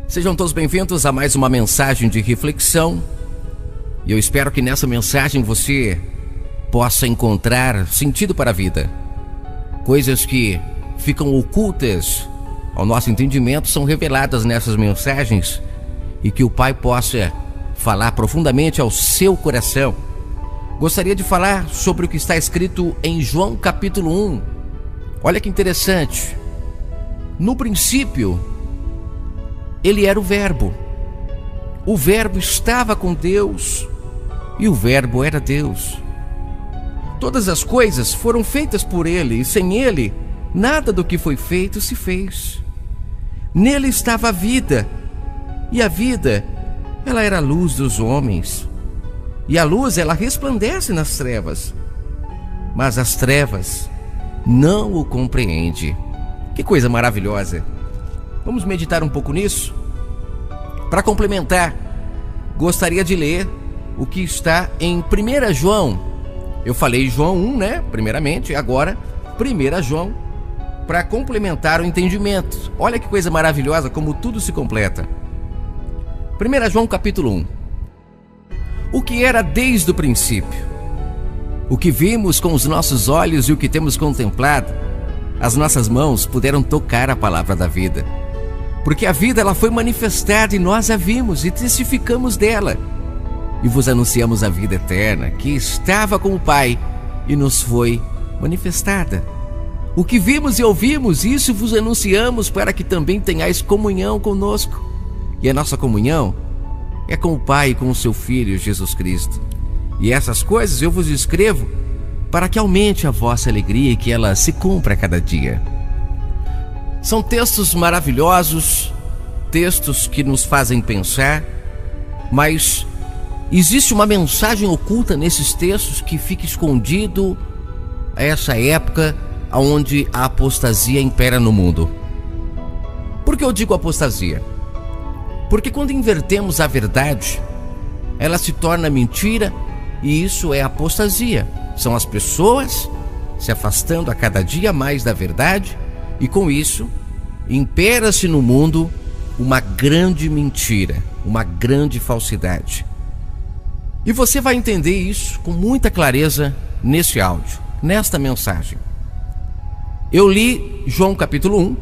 Sejam todos bem-vindos a mais uma mensagem de reflexão. E eu espero que nessa mensagem você possa encontrar sentido para a vida. Coisas que ficam ocultas ao nosso entendimento são reveladas nessas mensagens e que o Pai possa falar profundamente ao seu coração. Gostaria de falar sobre o que está escrito em João capítulo 1. Olha que interessante. No princípio, ele era o Verbo. O Verbo estava com Deus e o Verbo era Deus. Todas as coisas foram feitas por ele e sem ele, nada do que foi feito se fez. Nele estava a vida e a vida, ela era a luz dos homens. E a luz, ela resplandece nas trevas, mas as trevas não o compreendem. Que coisa maravilhosa! Vamos meditar um pouco nisso? Para complementar, gostaria de ler o que está em 1 João. Eu falei João 1, né? Primeiramente, e agora 1 João, para complementar o entendimento. Olha que coisa maravilhosa, como tudo se completa. 1 João capítulo 1. O que era desde o princípio, o que vimos com os nossos olhos e o que temos contemplado, as nossas mãos puderam tocar a palavra da vida. Porque a vida, ela foi manifestada e nós a vimos e testificamos dela. E vos anunciamos a vida eterna, que estava com o Pai e nos foi manifestada. O que vimos e ouvimos, isso vos anunciamos para que também tenhais comunhão conosco. E a nossa comunhão é com o Pai e com o seu Filho, Jesus Cristo. E essas coisas eu vos escrevo para que aumente a vossa alegria e que ela se cumpra a cada dia. São textos maravilhosos, textos que nos fazem pensar, mas existe uma mensagem oculta nesses textos que fica escondido a essa época onde a apostasia impera no mundo. Por que eu digo apostasia? Porque quando invertemos a verdade, ela se torna mentira e isso é apostasia. São as pessoas se afastando a cada dia mais da verdade e com isso impera-se no mundo uma grande mentira, uma grande falsidade. E você vai entender isso com muita clareza nesse áudio, nesta mensagem. Eu li João capítulo 1,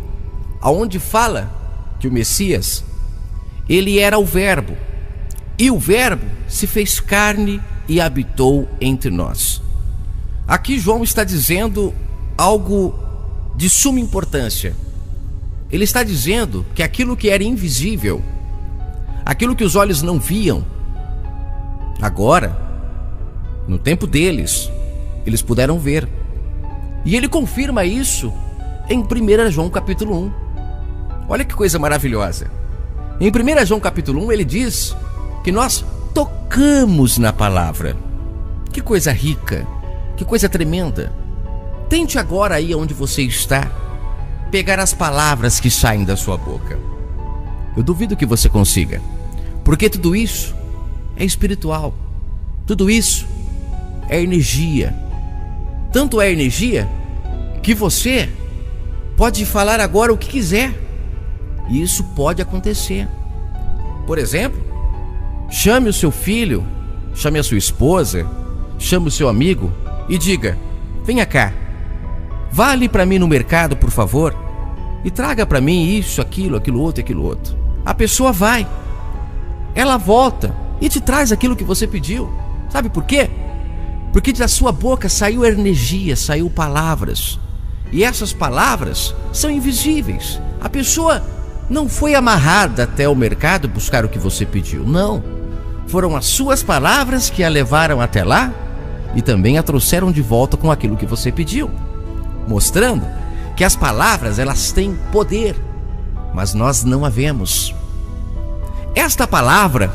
onde fala que o Messias, ele era o Verbo, e o Verbo se fez carne e habitou entre nós. Aqui João está dizendo algo de suma importância. Ele está dizendo que aquilo que era invisível, aquilo que os olhos não viam, agora, no tempo deles, eles puderam ver. E ele confirma isso em 1 João capítulo 1. Olha que coisa maravilhosa. Em 1 João capítulo 1 ele diz que nós tocamos na palavra. Que coisa rica, que coisa tremenda. Tente agora aí onde você está pegar as palavras que saem da sua boca. Eu duvido que você consiga, porque tudo isso é espiritual. Tudo isso é energia. Tanto é energia que você pode falar agora o que quiser. E isso pode acontecer. Por exemplo, chame o seu filho, chame a sua esposa, chame o seu amigo e diga: venha cá, vá ali para mim no mercado, por favor, e traga para mim isso, aquilo outro. A pessoa vai, ela volta e te traz aquilo que você pediu. Sabe por quê? Porque da sua boca saiu energia, saiu palavras. E essas palavras são invisíveis. A pessoa não foi amarrada até o mercado buscar o que você pediu, não. Foram as suas palavras que a levaram até lá e também a trouxeram de volta com aquilo que você pediu, mostrando que as palavras, elas têm poder, mas nós não a vemos. Esta palavra,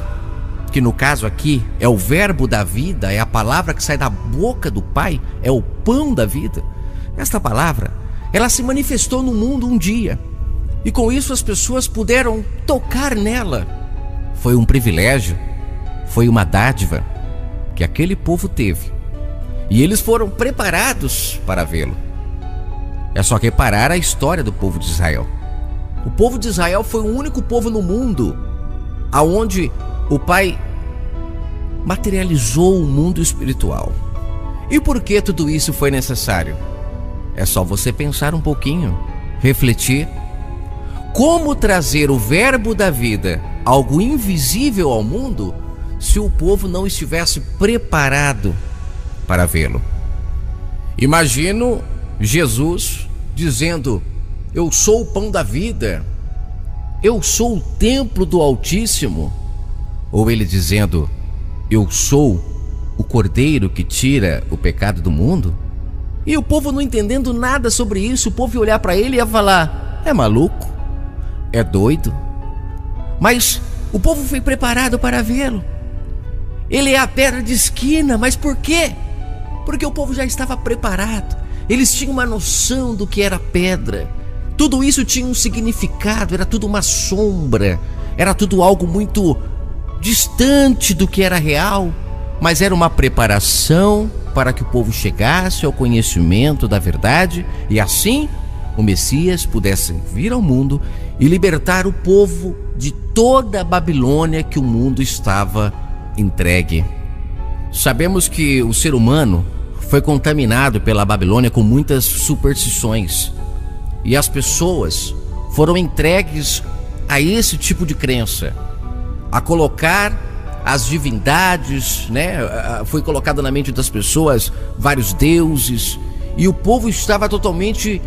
que no caso aqui é o verbo da vida, é a palavra que sai da boca do Pai, é o pão da vida. Esta palavra, ela se manifestou no mundo um dia, e com isso as pessoas puderam tocar nela. Foi um privilégio, foi uma dádiva que aquele povo teve, e eles foram preparados para vê-lo. É só reparar a história do povo de Israel. O povo de Israel foi o único povo no mundo aonde o Pai materializou o mundo espiritual. E por que tudo isso foi necessário? É só você pensar um pouquinho, refletir. Como trazer o verbo da vida, algo invisível ao mundo, se o povo não estivesse preparado para vê-lo? Imagino Jesus dizendo: eu sou o pão da vida, eu sou o templo do Altíssimo. Ou ele dizendo: eu sou o Cordeiro que tira o pecado do mundo. E o povo não entendendo nada sobre isso, o povo ia olhar para ele e ia falar: é maluco, é doido. Mas o povo foi preparado para vê-lo. Ele é a pedra de esquina. Mas por quê? Porque o povo já estava preparado. Eles tinham uma noção do que era pedra. Tudo isso tinha um significado, era tudo uma sombra, era tudo algo muito distante do que era real, mas era uma preparação para que o povo chegasse ao conhecimento da verdade e assim o Messias pudesse vir ao mundo e libertar o povo de toda a Babilônia que o mundo estava entregue. Sabemos que o ser humano foi contaminado pela Babilônia com muitas superstições. E as pessoas foram entregues a esse tipo de crença, a colocar as divindades, foi colocado na mente das pessoas vários deuses, e o povo estava totalmente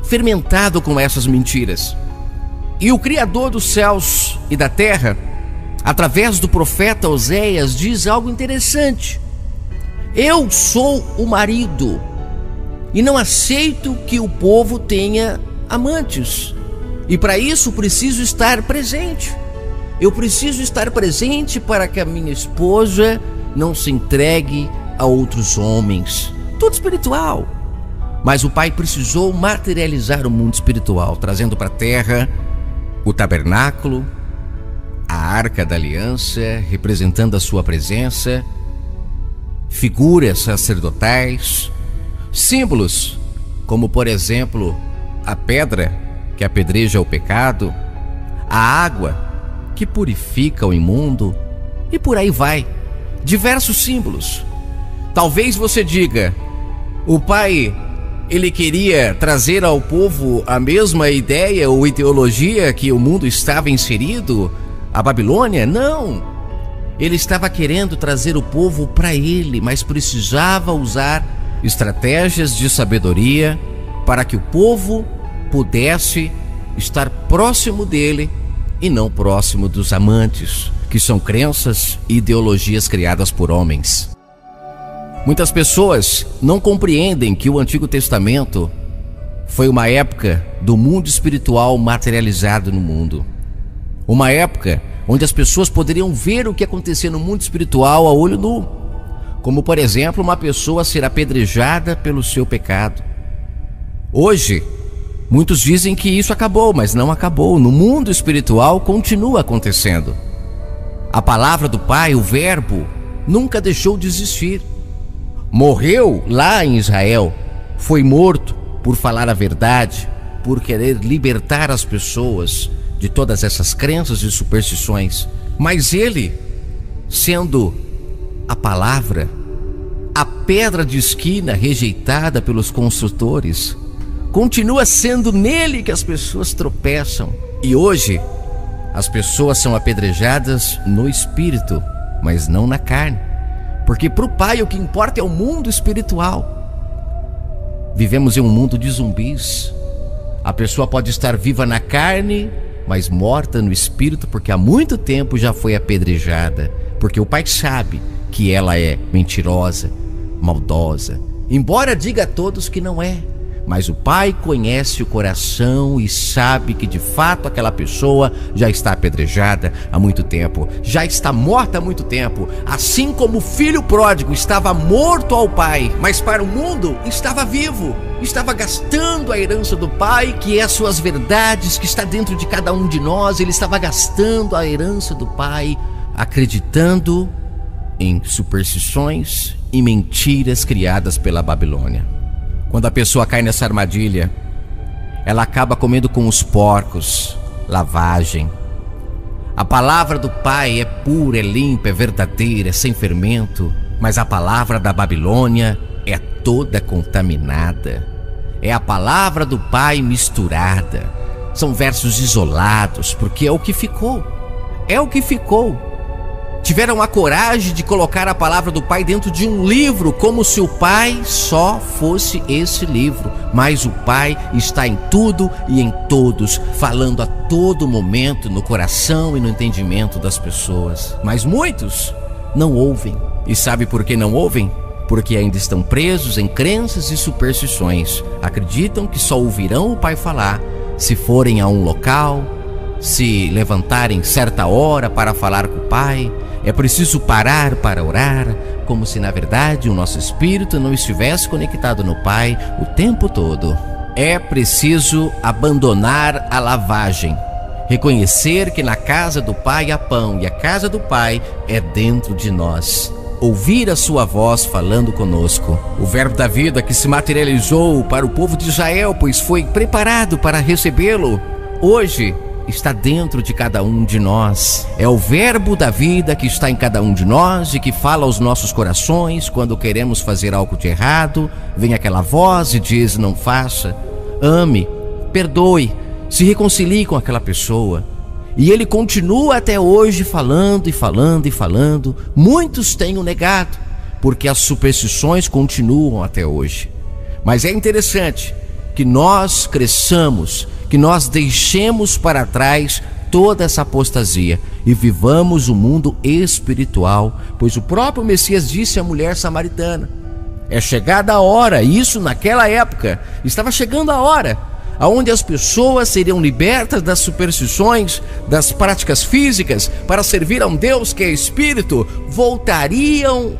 fermentado com essas mentiras. E o Criador dos céus e da terra, através do profeta Oséias, diz algo interessante: eu sou o marido e não aceito que o povo tenha amantes. E para isso preciso estar presente. Eu preciso estar presente para que a minha esposa não se entregue a outros homens. Tudo espiritual. Mas o Pai precisou materializar o mundo espiritual, trazendo para a terra o tabernáculo, a arca da aliança, representando a sua presença, figuras sacerdotais, símbolos, como por exemplo a pedra que apedreja o pecado, a água que purifica o imundo, e por aí vai, diversos símbolos. Talvez você diga: o Pai, ele queria trazer ao povo a mesma ideia ou ideologia que o mundo estava inserido, a Babilônia? Não, ele estava querendo trazer o povo para ele, mas precisava usar estratégias de sabedoria para que o povo pudesse estar próximo dele e não próximo dos amantes, que são crenças e ideologias criadas por homens. Muitas pessoas não compreendem que o Antigo Testamento foi uma época do mundo espiritual materializado no mundo. Uma época onde as pessoas poderiam ver o que acontecia no mundo espiritual a olho nu. Como por exemplo, uma pessoa ser apedrejada pelo seu pecado. Hoje, muitos dizem que isso acabou, mas não acabou. No mundo espiritual continua acontecendo. A palavra do Pai, o Verbo, nunca deixou de existir. Morreu lá em Israel, foi morto por falar a verdade, por querer libertar as pessoas de todas essas crenças e superstições. Mas ele, sendo a palavra, a pedra de esquina rejeitada pelos construtores, continua sendo nele que as pessoas tropeçam. E hoje as pessoas são apedrejadas no espírito, mas não na carne, porque para o Pai o que importa é o mundo espiritual. Vivemos em um mundo de zumbis. A pessoa pode estar viva na carne, mas morta no espírito, porque há muito tempo já foi apedrejada, porque o Pai sabe que ela é mentirosa, maldosa, embora diga a todos que não é. Mas o Pai conhece o coração e sabe que de fato aquela pessoa já está apedrejada há muito tempo, já está morta há muito tempo. Assim como o filho pródigo estava morto ao pai, mas para o mundo estava vivo, estava gastando a herança do Pai, que é as suas verdades, que está dentro de cada um de nós. Ele estava gastando a herança do Pai, acreditando em superstições e mentiras criadas pela Babilônia. Quando a pessoa cai nessa armadilha, ela acaba comendo com os porcos. Lavagem. A palavra do Pai é pura, é limpa, é verdadeira, é sem fermento, mas a palavra da Babilônia é toda contaminada. É a palavra do Pai misturada. São versos isolados, porque é o que ficou. É o que ficou. Tiveram a coragem de colocar a palavra do Pai dentro de um livro, como se o Pai só fosse esse livro. Mas o Pai está em tudo e em todos, falando a todo momento no coração e no entendimento das pessoas. Mas muitos não ouvem. E sabe por que não ouvem? Porque ainda estão presos em crenças e superstições. Acreditam que só ouvirão o Pai falar se forem a um local, se levantarem certa hora para falar com o Pai. É preciso parar para orar, como se na verdade o nosso espírito não estivesse conectado no Pai o tempo todo. É preciso abandonar a lavagem, reconhecer que na casa do Pai há pão e a casa do Pai é dentro de nós. Ouvir a sua voz falando conosco. O verbo da vida que se materializou para o povo de Israel, pois foi preparado para recebê-lo, hoje está dentro de cada um de nós. É o verbo da vida que está em cada um de nós e que fala aos nossos corações quando queremos fazer algo de errado. Vem aquela voz e diz: não faça. Ame, perdoe, se reconcilie com aquela pessoa. E ele continua até hoje falando e falando e falando. Muitos têm o negado, porque as superstições continuam até hoje. Mas é interessante que nós cresçamos, que nós deixemos para trás toda essa apostasia e vivamos o mundo espiritual, pois o próprio Messias disse à mulher samaritana: é chegada a hora, isso naquela época, estava chegando a hora, aonde as pessoas seriam libertas das superstições, das práticas físicas, para servir a um Deus que é Espírito, voltariam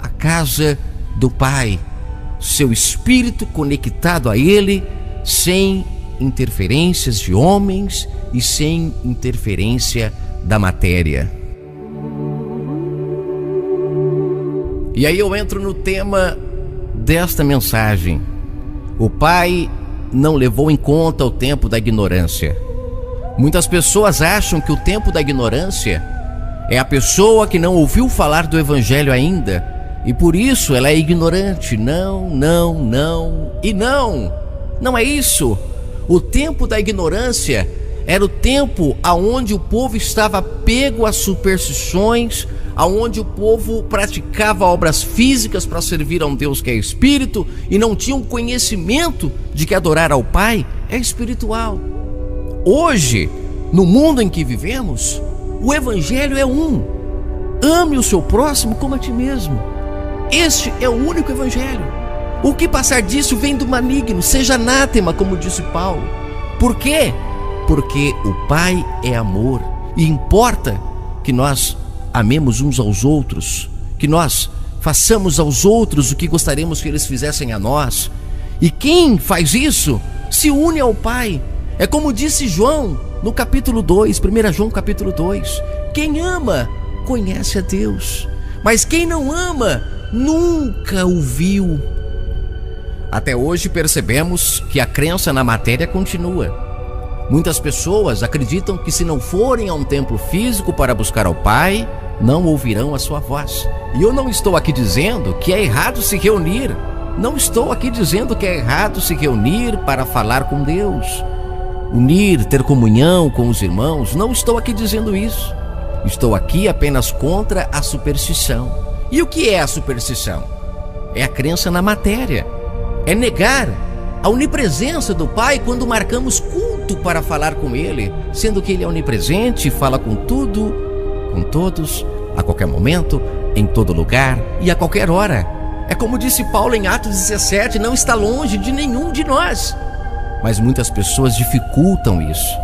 à casa do Pai, seu Espírito conectado a Ele, sem interferências de homens e sem interferência da matéria. E aí eu entro no tema desta mensagem. O Pai não levou em conta o tempo da ignorância. Muitas pessoas acham que o tempo da ignorância é a pessoa que não ouviu falar do Evangelho ainda e por isso ela é ignorante. Não, não, não e não. Não é isso. O tempo da ignorância era o tempo aonde o povo estava pego a superstições, aonde o povo praticava obras físicas para servir a um Deus que é Espírito e não tinha um conhecimento de que adorar ao Pai é espiritual. Hoje, no mundo em que vivemos, o Evangelho é um: ame o seu próximo como a ti mesmo. Este é o único Evangelho. O que passar disso vem do maligno, seja anátema, como disse Paulo. Por quê? Porque o Pai é amor e importa que nós amemos uns aos outros, que nós façamos aos outros o que gostaríamos que eles fizessem a nós. E quem faz isso se une ao Pai. É como disse João no capítulo 2, 1 João capítulo 2: quem ama conhece a Deus, mas quem não ama nunca o viu. Até hoje percebemos que a crença na matéria continua. Muitas pessoas acreditam que se não forem a um templo físico para buscar ao Pai, não ouvirão a sua voz. E eu não estou aqui dizendo que é errado se reunir. Não estou aqui dizendo que é errado se reunir para falar com Deus, unir, ter comunhão com os irmãos. Não estou aqui dizendo isso. Estou aqui apenas contra a superstição. E o que é a superstição? É a crença na matéria. É negar a onipresença do Pai quando marcamos culto para falar com Ele, sendo que Ele é onipresente, fala com tudo, com todos, a qualquer momento, em todo lugar e a qualquer hora. É como disse Paulo em Atos 17, não está longe de nenhum de nós. Mas muitas pessoas dificultam isso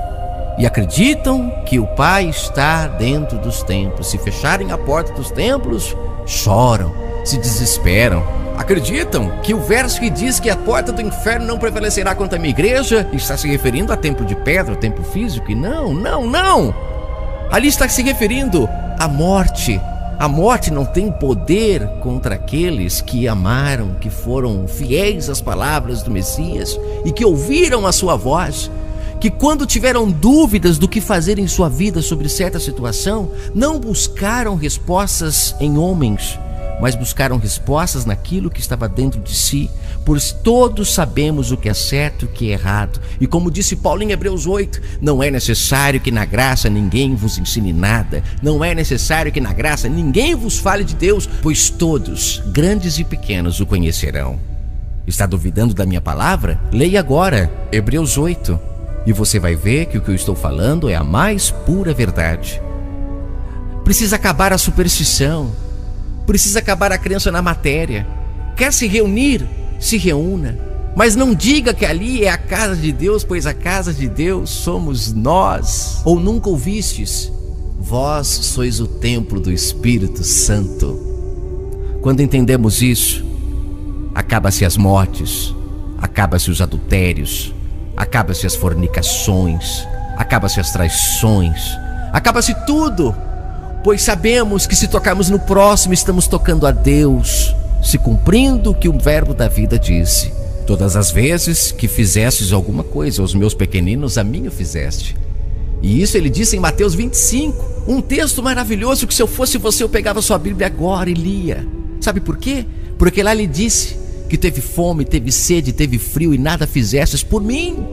e acreditam que o Pai está dentro dos templos. Se fecharem a porta dos templos, choram, se desesperam. Acreditam que o verso que diz que a porta do inferno não prevalecerá contra a minha igreja está se referindo a templo de pedra, templo físico. E não. Ali está se referindo à morte, A morte não tem poder contra aqueles que amaram, que foram fiéis às palavras do Messias e que ouviram a sua voz, que quando tiveram dúvidas do que fazer em sua vida sobre certa situação, não buscaram respostas em homens, mas buscaram respostas naquilo que estava dentro de si, pois todos sabemos o que é certo e o que é errado. E como disse Paulo em Hebreus 8, não é necessário que na graça ninguém vos ensine nada, não é necessário que na graça ninguém vos fale de Deus, pois todos, grandes e pequenos, o conhecerão. Está duvidando da minha palavra? Leia agora Hebreus 8 e você vai ver que o que eu estou falando é a mais pura verdade. Precisa acabar a superstição, precisa acabar a crença na matéria. Quer se reunir? Se reúna, mas não diga que ali é a casa de Deus, pois a casa de Deus somos nós. Ou nunca ouvistes? Vós sois o templo do Espírito Santo. Quando entendemos isso, acaba-se as mortes, acaba-se os adultérios, acaba-se as fornicações, acaba-se as traições, acaba-se tudo, pois sabemos que se tocarmos no próximo, estamos tocando a Deus, se cumprindo o que o verbo da vida disse: todas as vezes que fizestes alguma coisa aos meus pequeninos, a mim o fizeste. E isso ele disse em Mateus 25, um texto maravilhoso que se eu fosse você eu pegava sua Bíblia agora e lia. Sabe por quê? Porque lá ele disse que teve fome, teve sede, teve frio e nada fizestes por mim.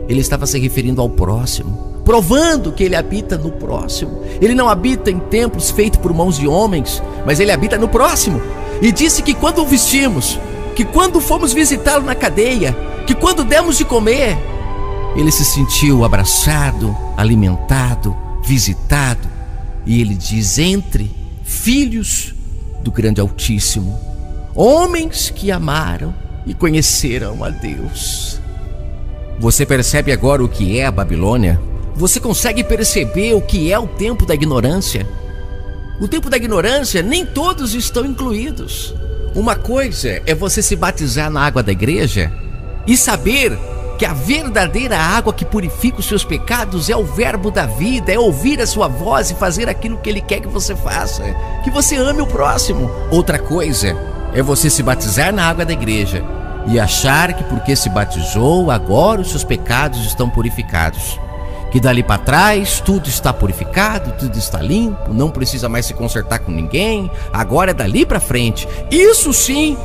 Ele estava se referindo ao próximo, provando que ele habita no próximo. Ele não habita em templos feitos por mãos de homens, mas ele habita no próximo. E disse que quando o vestimos, que quando fomos visitá-lo na cadeia, que quando demos de comer, ele se sentiu abraçado, alimentado, visitado. E ele diz: entre filhos do grande Altíssimo, homens que amaram e conheceram a Deus. Você percebe agora o que é a Babilônia? Você consegue perceber o que é o tempo da ignorância? O tempo da ignorância, nem todos estão incluídos. Uma coisa é você se batizar na água da igreja e saber que a verdadeira água que purifica os seus pecados é o verbo da vida, é ouvir a sua voz e fazer aquilo que ele quer que você faça, que você ame o próximo. Outra coisa é você se batizar na água da igreja e achar que porque se batizou, agora os seus pecados estão purificados, que dali para trás tudo está purificado, tudo está limpo, não precisa mais se consertar com ninguém, agora é dali para frente. Isso sim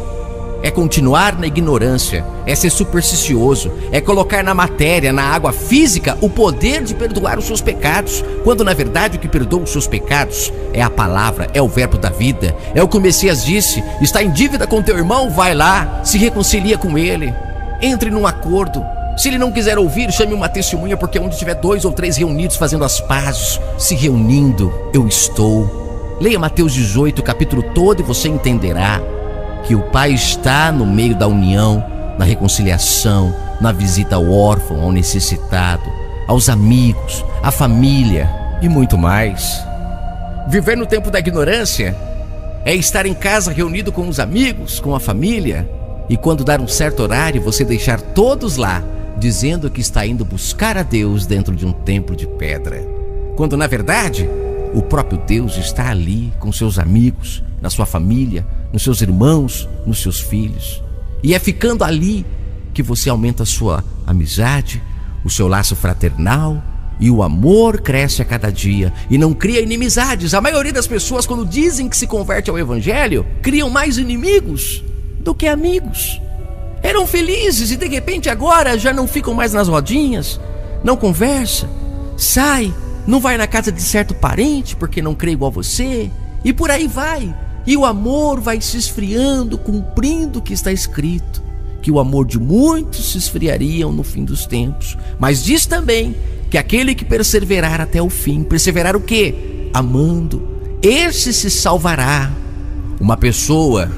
é continuar na ignorância, é ser supersticioso, é colocar na matéria, na água física, o poder de perdoar os seus pecados, quando na verdade o que perdoa os seus pecados é a palavra, é o verbo da vida. É o que o Messias disse: está em dívida com teu irmão, vai lá, se reconcilia com ele, entre num acordo. Se ele não quiser ouvir, chame uma testemunha, porque onde tiver 2 ou 3 reunidos fazendo as pazes, se reunindo, eu estou. Leia Mateus 18, capítulo todo, e você entenderá que o Pai está no meio da união, na reconciliação, na visita ao órfão, ao necessitado, aos amigos, à família e muito mais. Viver no tempo da ignorância é estar em casa reunido com os amigos, com a família, e quando dar um certo horário, você deixar todos lá, dizendo que está indo buscar a Deus dentro de um templo de pedra, quando na verdade o próprio Deus está ali com seus amigos, na sua família, nos seus irmãos, nos seus filhos. E é ficando ali que você aumenta a sua amizade, o seu laço fraternal, e o amor cresce a cada dia e não cria inimizades. A maioria das pessoas, quando dizem que se converte ao evangelho, criam mais inimigos do que amigos. Eram felizes e de repente agora já não ficam mais nas rodinhas, não conversa, sai, não vai na casa de certo parente porque não crê igual a você, e por aí vai. E o amor vai se esfriando, cumprindo o que está escrito, que o amor de muitos se esfriariam no fim dos tempos. Mas diz também que aquele que perseverar até o fim, perseverar o quê? Amando, esse se salvará. Uma pessoa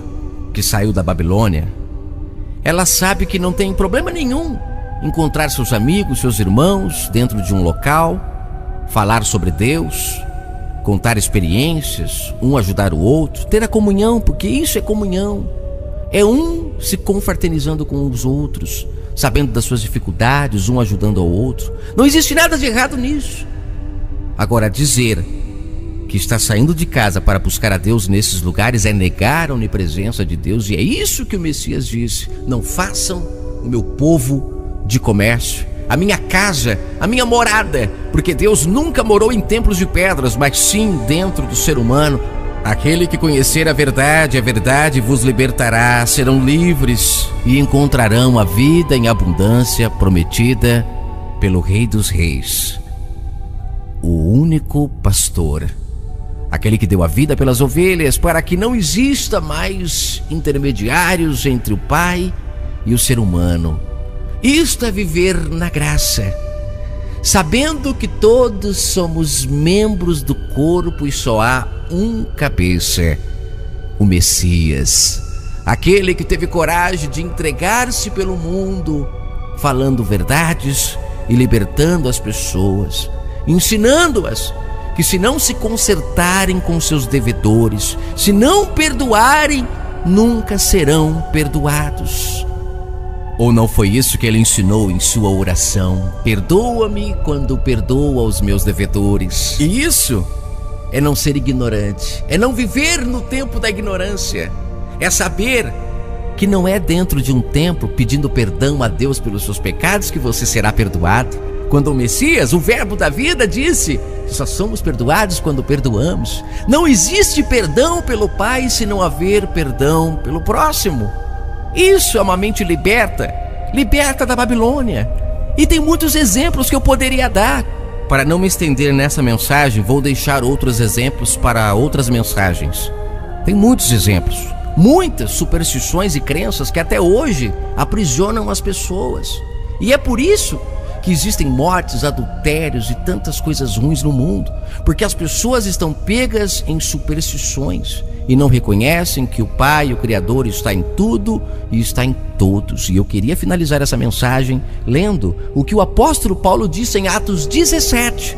que saiu da Babilônia, ela sabe que não tem problema nenhum encontrar seus amigos, seus irmãos dentro de um local, falar sobre Deus, contar experiências, um ajudar o outro, ter a comunhão, porque isso é comunhão. É um se confraternizando com os outros, sabendo das suas dificuldades, um ajudando ao outro. Não existe nada de errado nisso. Agora, dizer que está saindo de casa para buscar a Deus nesses lugares é negar a onipresença de Deus. E é isso que o Messias disse: não façam o meu povo de comércio, a minha casa, a minha morada, porque Deus nunca morou em templos de pedras, mas sim dentro do ser humano. Aquele que conhecer a verdade vos libertará, serão livres e encontrarão a vida em abundância prometida pelo Rei dos Reis, o único pastor, aquele que deu a vida pelas ovelhas para que não exista mais intermediários entre o Pai e o ser humano. Isto é viver na graça, sabendo que todos somos membros do corpo e só há um cabeça, o Messias, aquele que teve coragem de entregar-se pelo mundo, falando verdades e libertando as pessoas, ensinando-as que se não se consertarem com seus devedores, se não perdoarem, nunca serão perdoados. Ou não foi isso que ele ensinou em sua oração? Perdoa-me quando perdoo aos meus devedores. E isso é não ser ignorante, é não viver no tempo da ignorância, é saber que não é dentro de um templo pedindo perdão a Deus pelos seus pecados que você será perdoado. Quando o Messias, o verbo da vida, disse que só somos perdoados quando perdoamos. Não existe perdão pelo Pai se não haver perdão pelo próximo. Isso é uma mente liberta da Babilônia. E tem muitos exemplos que eu poderia dar. Para não me estender nessa mensagem, vou deixar outros exemplos para outras mensagens. Tem muitos exemplos, muitas superstições e crenças que até hoje aprisionam as pessoas. E é por isso que existem mortes, adultérios e tantas coisas ruins no mundo, porque as pessoas estão pegas em superstições e não reconhecem que o Pai, o Criador, está em tudo e está em todos. E eu queria finalizar essa mensagem lendo o que o apóstolo Paulo disse em Atos 17.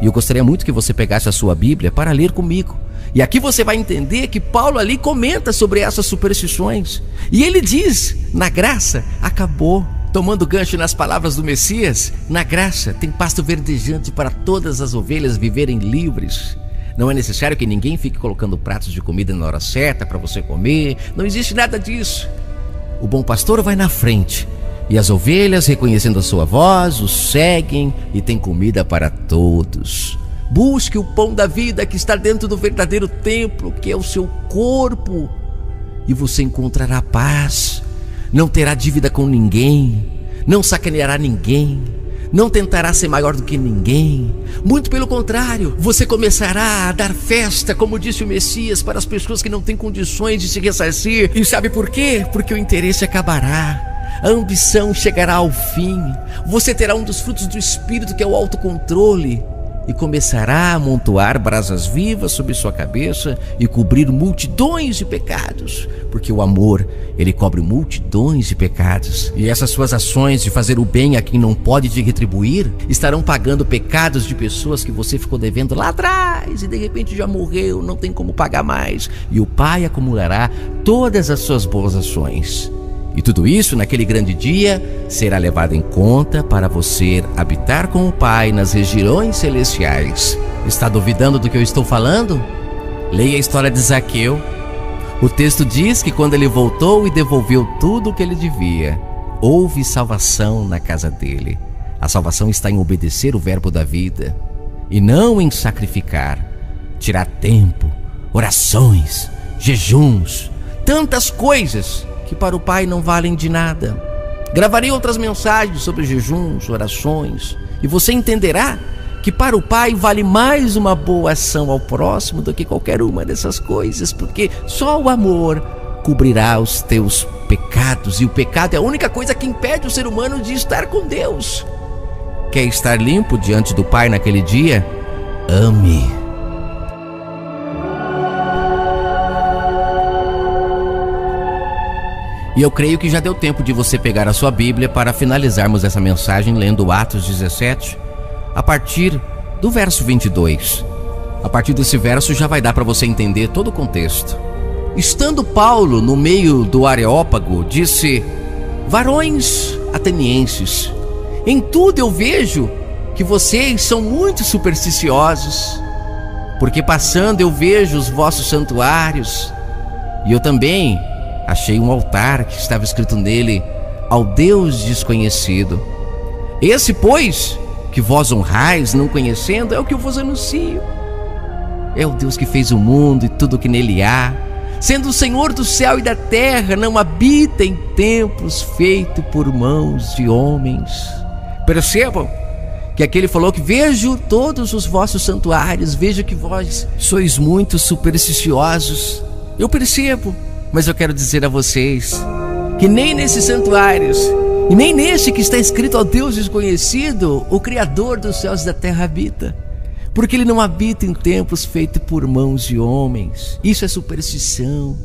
E eu gostaria muito que você pegasse a sua Bíblia para ler comigo. E aqui você vai entender que Paulo ali comenta sobre essas superstições. E ele diz: na graça acabou. Tomando gancho nas palavras do Messias, na graça tem pasto verdejante para todas as ovelhas viverem livres. Não é necessário que ninguém fique colocando pratos de comida na hora certa para você comer. Não existe nada disso. O bom pastor vai na frente e as ovelhas, reconhecendo a sua voz, o seguem e tem comida para todos. Busque o pão da vida que está dentro do verdadeiro templo, que é o seu corpo, e você encontrará paz. Não terá dívida com ninguém, não sacaneará ninguém, não tentará ser maior do que ninguém. Muito pelo contrário, você começará a dar festa, como disse o Messias, para as pessoas que não têm condições de se ressarcir. E sabe por quê? Porque o interesse acabará, a ambição chegará ao fim. Você terá um dos frutos do Espírito, que é o autocontrole, e começará a amontoar brasas vivas sobre sua cabeça e cobrir multidões de pecados, porque o amor, ele cobre multidões de pecados. E essas suas ações de fazer o bem a quem não pode te retribuir estarão pagando pecados de pessoas que você ficou devendo lá atrás e de repente já morreu, não tem como pagar mais, e o Pai acumulará todas as suas boas ações. E tudo isso, naquele grande dia, será levado em conta para você habitar com o Pai nas regiões celestiais. Está duvidando do que eu estou falando? Leia a história de Zaqueu. O texto diz que quando ele voltou e devolveu tudo o que ele devia, houve salvação na casa dele. A salvação está em obedecer o verbo da vida e não em sacrificar, tirar tempo, orações, jejuns, tantas coisas que para o Pai não valem de nada. Gravarei outras mensagens sobre jejuns, orações, e você entenderá que para o Pai vale mais uma boa ação ao próximo do que qualquer uma dessas coisas, porque só o amor cobrirá os teus pecados, e o pecado é a única coisa que impede o ser humano de estar com Deus. Quer estar limpo diante do Pai naquele dia? Ame. E eu creio que já deu tempo de você pegar a sua Bíblia para finalizarmos essa mensagem lendo Atos 17, a partir do verso 22. A partir desse verso já vai dar para você entender todo o contexto. Estando Paulo no meio do Areópago, disse: varões atenienses, em tudo eu vejo que vocês são muito supersticiosos. porque passando eu vejo os vossos santuários, e eu também achei um altar que estava escrito nele: ao Deus desconhecido. Esse, pois, que vós honrais, não conhecendo, é o que eu vos anuncio. É o Deus que fez o mundo e tudo o que nele há, sendo o Senhor do céu e da terra, não habita em templos feitos por mãos de homens. Percebam que aqui ele falou que vejo todos os vossos santuários, vejo que vós sois muito supersticiosos. Eu percebo, mas eu quero dizer a vocês que nem nesses santuários e nem neste que está escrito ao Deus desconhecido, o Criador dos céus e da terra habita. Porque ele não habita em templos feitos por mãos de homens. Isso é superstição.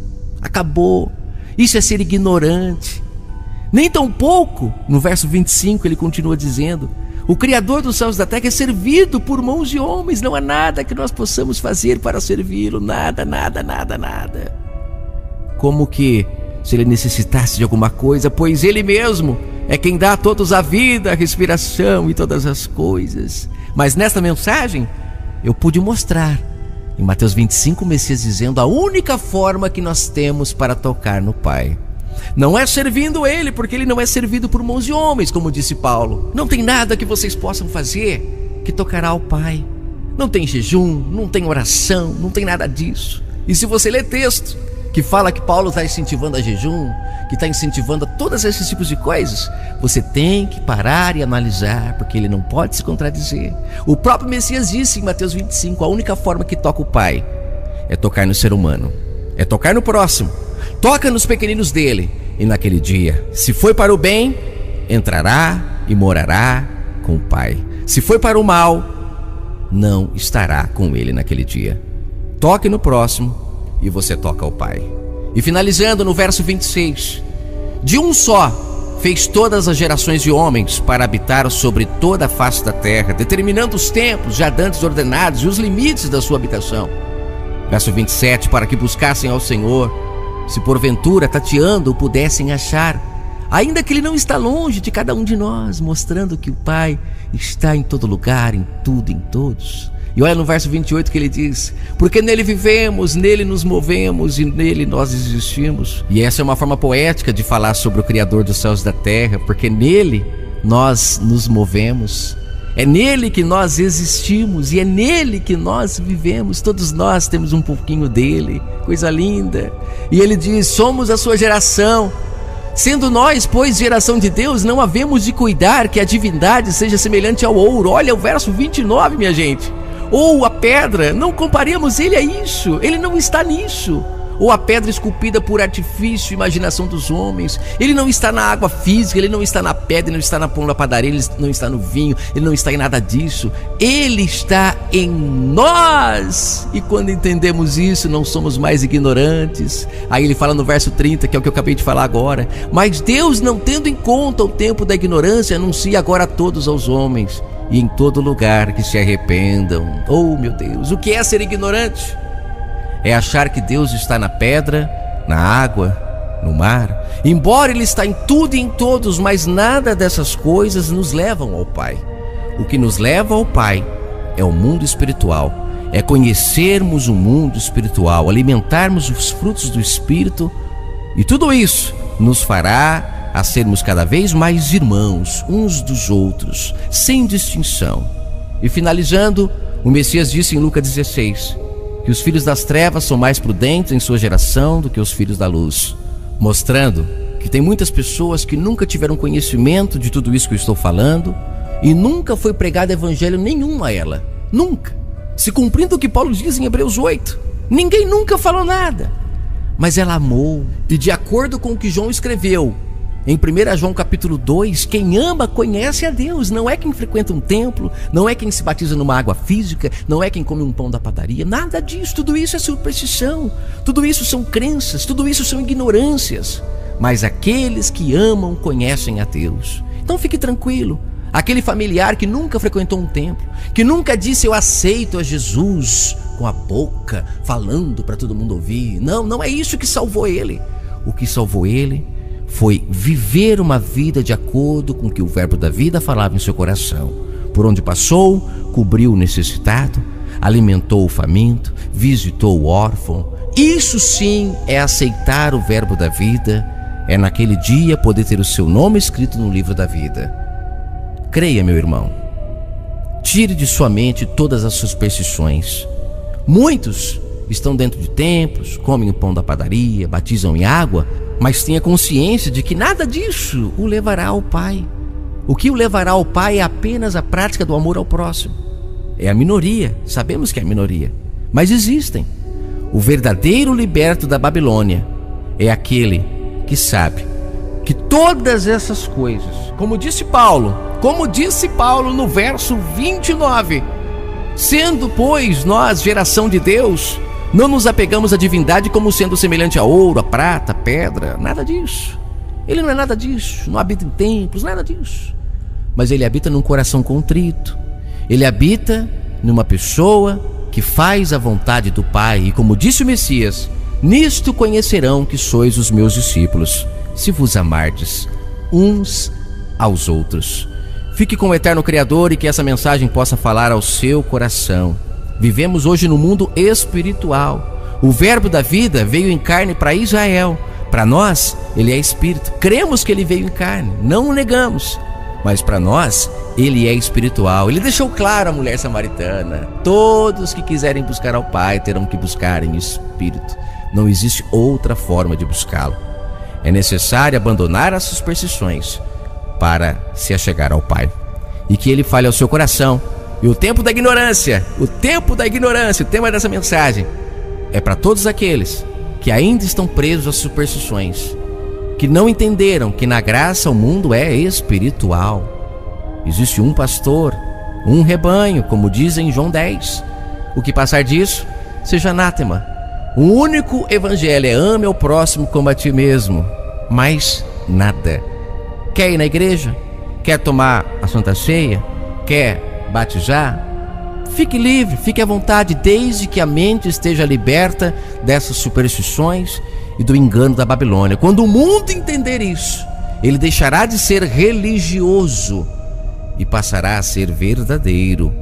Acabou. Isso é ser ignorante. Nem tão pouco, no verso 25 ele continua dizendo: o Criador dos céus e da terra é servido por mãos de homens. Não há nada que nós possamos fazer para servi-lo. Nada, nada, nada, nada. Como que se ele necessitasse de alguma coisa, pois ele mesmo é quem dá a todos a vida, a respiração e todas as coisas. Mas nesta mensagem eu pude mostrar em Mateus 25 o Messias dizendo a única forma que nós temos para tocar no Pai. Não é servindo ele, porque ele não é servido por mãos de homens, como disse Paulo. Não tem nada que vocês possam fazer que tocará ao Pai. Não tem jejum, não tem oração, não tem nada disso. E se você ler texto que fala que Paulo está incentivando a jejum, que está incentivando a todos esses tipos de coisas, você tem que parar e analisar, porque ele não pode se contradizer. O próprio Messias disse em Mateus 25, a única forma que toca o Pai é tocar no ser humano, é tocar no próximo, toca nos pequeninos dele, e naquele dia, se foi para o bem, entrará e morará com o Pai. Se foi para o mal, não estará com ele naquele dia. Toque no próximo e você toca ao Pai. E finalizando no verso 26, de um só fez todas as gerações de homens para habitar sobre toda a face da terra, determinando os tempos já dantes ordenados e os limites da sua habitação. Verso 27, para que buscassem ao Senhor, se porventura tateando o pudessem achar, ainda que ele não está longe de cada um de nós, mostrando que o Pai está em todo lugar, em tudo, em todos. E olha no verso 28 que ele diz: porque nele vivemos, nele nos movemos e nele nós existimos. E essa é uma forma poética de falar sobre o Criador dos céus e da terra, porque nele nós nos movemos, é nele que nós existimos e é nele que nós vivemos. Todos nós temos um pouquinho dele, coisa linda. E ele diz: somos a sua geração, sendo nós, pois, geração de Deus, não havemos de cuidar que a divindade seja semelhante ao ouro. Olha o verso 29, minha gente. Ou a pedra, não comparemos ele a isso, ele não está nisso. Ou a pedra esculpida por artifício e imaginação dos homens. Ele não está na água física, ele não está na pedra, ele não está na pão da padaria, ele não está no vinho, ele não está em nada disso. Ele está em nós. E quando entendemos isso, não somos mais ignorantes. Aí ele fala no verso 30, que é o que eu acabei de falar agora: mas Deus, não tendo em conta o tempo da ignorância, anuncia agora a todos aos homens e em todo lugar que se arrependam. Oh meu Deus, o que é ser ignorante? É achar que Deus está na pedra, na água, no mar, embora ele está em tudo e em todos, mas nada dessas coisas nos levam ao Pai. O que nos leva ao Pai é o mundo espiritual, é conhecermos o mundo espiritual, alimentarmos os frutos do Espírito, e tudo isso nos fará a sermos cada vez mais irmãos uns dos outros, sem distinção. E finalizando, o Messias disse em Lucas 16 que os filhos das trevas são mais prudentes em sua geração do que os filhos da luz, mostrando que tem muitas pessoas que nunca tiveram conhecimento de tudo isso que eu estou falando e nunca foi pregado evangelho nenhum a ela, nunca, se cumprindo o que Paulo diz em Hebreus 8, ninguém nunca falou nada, mas ela amou. E de acordo com o que João escreveu em 1 João capítulo 2, quem ama conhece a Deus. Não é quem frequenta um templo, não é quem se batiza numa água física, não é quem come um pão da padaria, nada disso. Tudo isso é superstição, tudo isso são crenças, tudo isso são ignorâncias. Mas aqueles que amam conhecem a Deus. Então fique tranquilo. Aquele familiar que nunca frequentou um templo, que nunca disse eu aceito a Jesus com a boca, falando para todo mundo ouvir, não é isso que salvou ele. O que salvou ele foi viver uma vida de acordo com o que o verbo da vida falava em seu coração. Por onde passou, cobriu o necessitado, alimentou o faminto, visitou o órfão. Isso sim é aceitar o verbo da vida, é naquele dia poder ter o seu nome escrito no livro da vida. Creia, meu irmão, tire de sua mente todas as superstições. Muitos estão dentro de templos, comem o pão da padaria, batizam em água, mas tenha consciência de que nada disso o levará ao Pai. O que o levará ao Pai é apenas a prática do amor ao próximo. É a minoria, sabemos que é a minoria, mas existem. O verdadeiro liberto da Babilônia é aquele que sabe que todas essas coisas, como disse Paulo no verso 29, sendo, pois, nós geração de Deus, não nos apegamos à divindade como sendo semelhante a ouro, a prata, a pedra, nada disso. Ele não é nada disso, não habita em templos, nada disso. Mas ele habita num coração contrito. Ele habita numa pessoa que faz a vontade do Pai. E como disse o Messias, nisto conhecerão que sois os meus discípulos, se vos amardes uns aos outros. Fique com o eterno Criador e que essa mensagem possa falar ao seu coração. Vivemos hoje no mundo espiritual. O verbo da vida veio em carne para Israel. Para nós, ele é espírito. Cremos que ele veio em carne, não o negamos. Mas para nós, ele é espiritual. Ele deixou claro à mulher samaritana: todos que quiserem buscar ao Pai terão que buscar em espírito. Não existe outra forma de buscá-lo. É necessário abandonar as superstições para se achegar ao Pai. E que ele fale ao seu coração. E o tempo da ignorância, o tema dessa mensagem é para todos aqueles que ainda estão presos às superstições, que não entenderam que na graça o mundo é espiritual. Existe um pastor, um rebanho, como diz em João 10. O que passar disso, seja anátema. O único evangelho é: ame ao próximo como a ti mesmo. Mais nada. Quer ir na igreja? Quer tomar a Santa Ceia? Quer batizar? Fique livre, fique à vontade, desde que a mente esteja liberta dessas superstições e do engano da Babilônia. Quando o mundo entender isso, ele deixará de ser religioso e passará a ser verdadeiro.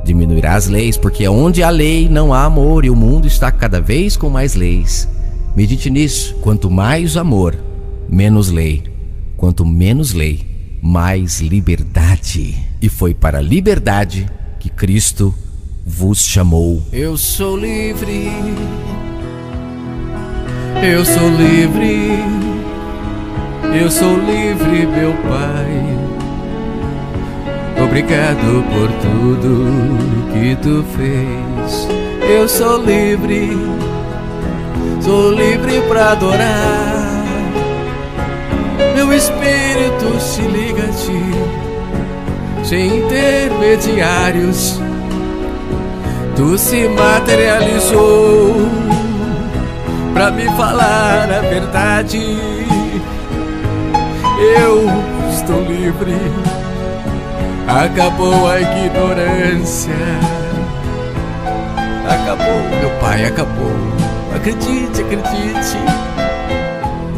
Diminuirá as leis, porque onde há lei não há amor, e o mundo está cada vez com mais leis. Medite nisso. Quanto mais amor, menos lei. Quanto menos lei, mais liberdade. E foi para a liberdade que Cristo vos chamou. Eu sou livre. Eu sou livre. Eu sou livre, meu Pai. Obrigado por tudo que tu fez. Eu sou livre para adorar. Meu espírito se liga a ti, sem intermediários. Tu se materializou pra me falar a verdade. Eu estou livre. Acabou a ignorância. Acabou, meu Pai, acabou. Acredite, acredite.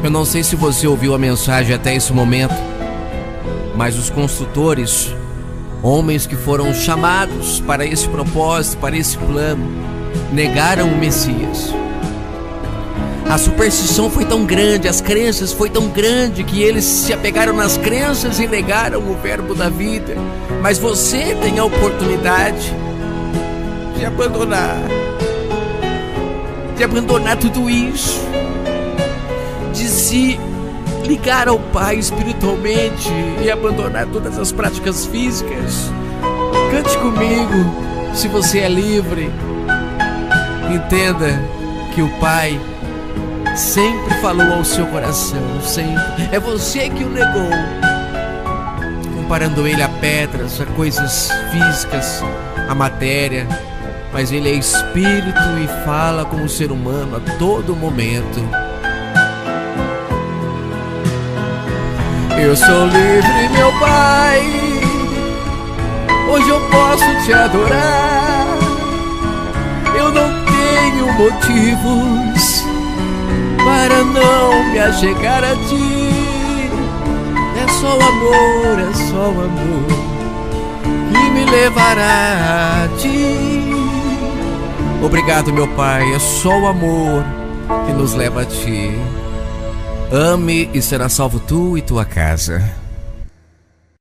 Eu não sei se você ouviu a mensagem até esse momento, mas os construtores, homens que foram chamados para esse propósito, para esse plano, negaram o Messias. A superstição foi tão grande, as crenças foi tão grande, que eles se apegaram nas crenças e negaram o verbo da vida. Mas você tem a oportunidade de abandonar tudo isso, de se ligar ao Pai espiritualmente e abandonar todas as práticas físicas. Cante comigo, se você é livre. Entenda que o Pai sempre falou ao seu coração, sempre. É você que o negou, comparando ele a pedras, a coisas físicas, a matéria. Mas ele é espírito e fala como ser humano a todo momento. Eu sou livre, meu Pai. Hoje eu posso te adorar. Eu não tenho motivos para não me achegar a ti. É só o amor, é só o amor. que me levará a ti. Obrigado, meu Pai, é só o amor que nos leva a ti. Ame e será salvo tu e tua casa.